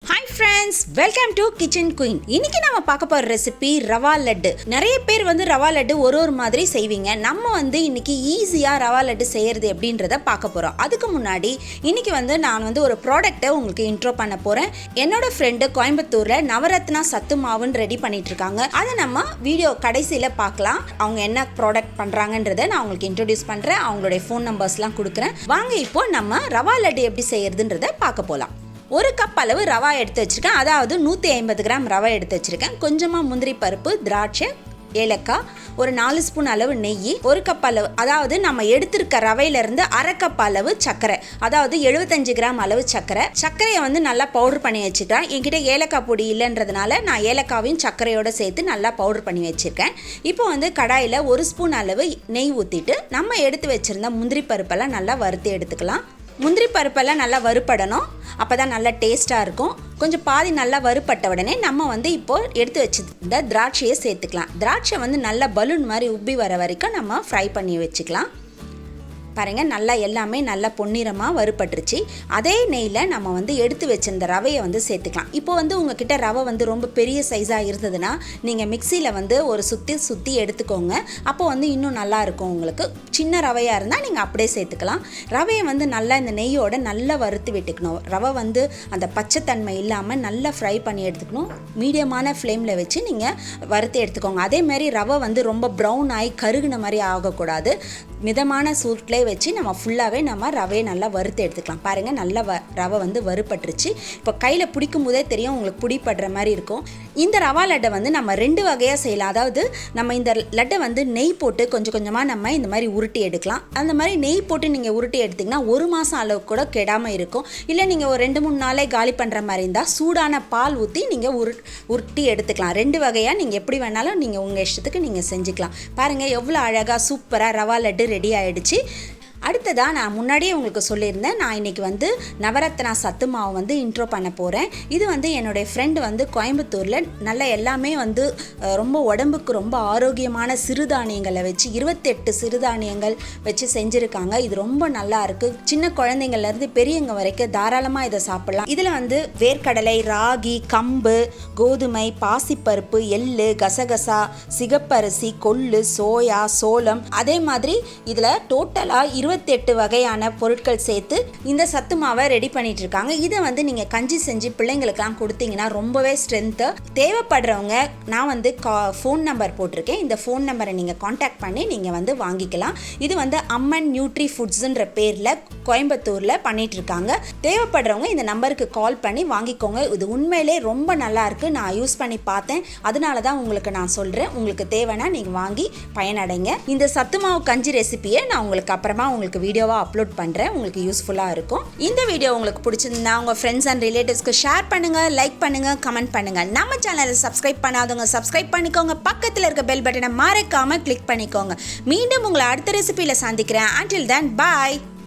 Hi friends, welcome to Kitchen Queen. இன்னைக்கு நாம பார்க்க போற ரெசிபி ரவா லட்டு. நிறைய பேர் ரவா லட்டு ஒரு மாதிரி செய்வீங்க. நம்ம இன்னைக்கு ஈஸியா ரவா லட்டு செய்யறது எப்படின்றத பார்க்க போறோம். அதுக்கு முன்னாடி இன்னைக்கு நான் ஒரு ப்ராடக்ட்டை உங்களுக்கு இன்ட்ரோ பண்ண போறேன். என்னோட ஃப்ரெண்ட் கோயம்புத்தூர்ல நவரத்னா சத்து மாவுன்னு ரெடி பண்ணிட்டு இருக்காங்க. அதை நம்ம வீடியோ கடைசியில பார்க்கலாம். அவங்க என்ன ப்ராடக்ட் பண்றாங்கன்றதை நான் உங்களுக்கு இன்ட்ரோடியூஸ் பண்றேன். அவங்களுடைய ஃபோன் நம்பர்ஸ்லாம் கொடுக்குறேன். வாங்க இப்போ நம்ம ரவா லட்டு எப்படி செய்யறதுன்றதை பார்க்க போலாம். ஒரு கப் அளவு ரவா எடுத்து வச்சுருக்கேன். அதாவது 150 கிராம் ரவை எடுத்து வச்சுருக்கேன். கொஞ்சமாக முந்திரி பருப்பு, திராட்சை, ஏலக்காய், ஒரு 4 ஸ்பூன் அளவு நெய், ஒரு கப் அளவு, அதாவது நம்ம எடுத்திருக்க ரவையிலேருந்து அரை கப் அளவு சர்க்கரை, அதாவது 75 கிராம் அளவு சர்க்கரையை நல்லா பவுடர் பண்ணி வச்சுக்கிறேன். என்கிட்ட ஏலக்காய் பொடி இல்லைன்றதுனால நான் ஏலக்காவையும் சர்க்கரையோடு சேர்த்து நல்லா பவுடர் பண்ணி வச்சுருக்கேன். இப்போ கடாயில் 1 ஸ்பூன் அளவு நெய் ஊற்றிட்டு நம்ம எடுத்து வச்சுருந்த முந்திரி பருப்பெல்லாம் நல்லா வறுத்து எடுத்துக்கலாம். முந்திரி பருப்பெல்லாம் நல்லா வறுப்படணும். அப்போ தான் நல்லா டேஸ்ட்டாக இருக்கும். கொஞ்சம் பாதி நல்லா வறுப்பட்ட உடனே நம்ம இப்போது எடுத்து வச்சுருந்த திராட்சையை சேர்த்துக்கலாம். திராட்சை நல்லா பலூன் மாதிரி உப்பி வர வரைக்கும் நம்ம ஃப்ரை பண்ணி வச்சுக்கலாம். பாருங்கள், நல்லா எல்லாமே நல்லா பொன்னிறமாக வறுப்பட்டுருச்சு. அதே நெய்யில் நம்ம எடுத்து வச்சிருந்த ரவையை சேர்த்துக்கலாம். இப்போ உங்ககிட்ட ரவை ரொம்ப பெரிய சைஸாக இருந்ததுன்னா நீங்கள் மிக்சியில் ஒரு சுற்றி எடுத்துக்கோங்க. அப்போ இன்னும் நல்லாயிருக்கும். உங்களுக்கு சின்ன ரவையாக இருந்தால் நீங்கள் அப்படியே சேர்த்துக்கலாம். ரவையை நல்லா இந்த நெய்யோடு நல்லா வறுத்து விட்டுக்கணும். ரவை அந்த பச்சைத்தன்மை இல்லாமல் நல்லா ஃப்ரை பண்ணி எடுத்துக்கணும். மீடியமான ஃப்ளேமில் வச்சு நீங்கள் வறுத்து எடுத்துக்கோங்க. அதேமாதிரி ரவை ரொம்ப ப்ரௌன் ஆகி கருகுன மாதிரி ஆகக்கூடாது. மிதமான சூட்டில் வச்சு நம்ம ஃபுல்லாகவே நம்ம ரவையை நல்லா வறுத்து எடுத்துக்கலாம். பாருங்கள், நல்லா ரவை வறுப்பட்டுருச்சு. இப்போ கையில் பிடிக்கும் போதே தெரியும், உங்களுக்கு பிடிப்படுற மாதிரி இருக்கும். இந்த ரவா லட்டை நம்ம 2 வகையாக செய்யலாம். அதாவது நம்ம இந்த லட்டை நெய் போட்டு கொஞ்சம் கொஞ்சமாக நம்ம இந்த மாதிரி உருட்டி எடுக்கலாம். அந்த மாதிரி நெய் போட்டு நீங்கள் உருட்டி எடுத்திங்கன்னா 1 மாதம் அளவுக்கு கூட கெடாமல் இருக்கும். இல்லை நீங்கள் ஒரு 2-3 நாளே காலி பண்ணுற மாதிரி இருந்தால் சூடான பால் ஊற்றி நீங்கள் உருட்டி எடுத்துக்கலாம். 2 வகையாக நீங்கள் எப்படி வேணாலும் நீங்கள் உங்கள் இஷ்டத்துக்கு நீங்கள் செஞ்சுக்கலாம். பாருங்கள், எவ்வளோ அழகாக சூப்பராக ரவா லட்டு ரெடி ஆகிடுச்சு. அடுத்ததாக நான் முன்னாடியே உங்களுக்கு சொல்லியிருந்தேன், நான் இன்றைக்கி நவரத்னா சத்து மாவு இன்ட்ரோ பண்ண போகிறேன். இது என்னுடைய ஃப்ரெண்டு கோயம்புத்தூரில் நல்ல எல்லாமே ரொம்ப உடம்புக்கு ரொம்ப ஆரோக்கியமான சிறுதானியங்களை வச்சு 28 சிறுதானியங்கள் வச்சு செஞ்சுருக்காங்க. இது ரொம்ப நல்லா இருக்குது. சின்ன குழந்தைங்கள்லேருந்து பெரியவங்க வரைக்கும் தாராளமாக இதை சாப்பிட்லாம். இதில் வேர்க்கடலை, ராகி, கம்பு, கோதுமை, பாசிப்பருப்பு, எள்ளு, கசகசா, சிகப்பரிசி, கொள்ளு, சோயா, சோளம், அதே மாதிரி இதில் டோட்டலாக 28 வகையான பொருட்கள் சேர்த்து இந்த சத்து மாவை ரெடி பண்ணிட்டு இருக்காங்க. இதை நீங்கள் கஞ்சி செஞ்சு பிள்ளைங்களுக்கெல்லாம் கொடுத்தீங்கன்னா ரொம்பவே ஸ்ட்ரென்த்து. தேவைப்படுறவங்க நான் ஃபோன் நம்பர் போட்டிருக்கேன். இந்த ஃபோன் நம்பரை நீங்கள் காண்டாக்ட் பண்ணி நீங்கள் வாங்கிக்கலாம். இது அம்மன் நியூட்ரி ஃபுட்ஸுன்ற பேரில் கோயம்புத்தூரில் பண்ணிட்டு இருக்காங்க. தேவைப்படுறவங்க இந்த நம்பருக்கு கால் பண்ணி வாங்கிக்கோங்க. இது உண்மையிலே ரொம்ப நல்லா இருக்குது. நான் யூஸ் பண்ணி பார்த்தேன். அதனால தான் உங்களுக்கு நான் சொல்கிறேன். உங்களுக்கு தேவைன்னா நீங்கள் வாங்கி பயனடைங்க. இந்த சத்து மாவு கஞ்சி ரெசிபியை நான் உங்களுக்கு அப்புறமா உங்களுக்கு வீடியோவாக அப்லோட் பண்ணுறேன். உங்களுக்கு யூஸ்ஃபுல்லாக இருக்கும். இந்த வீடியோ உங்களுக்கு பிடிச்சிருந்தா உங்கள் ஃப்ரெண்ட்ஸ் அண்ட் ரிலேட்டிவ்ஸ்க்கு ஷேர் பண்ணுங்கள், லைக் பண்ணுங்கள், கமெண்ட் பண்ணுங்கள். நம்ம சேனலை சப்ஸ்கிரைப் பண்ணாதவங்க சப்ஸ்கிரைப் பண்ணிக்கோங்க. பக்கத்தில் இருக்க பெல் பட்டனை மறக்காமல் கிளிக் பண்ணிக்கோங்க. மீண்டும் உங்களை அடுத்த ரெசிபியில் சந்திக்கிறேன். until then bye.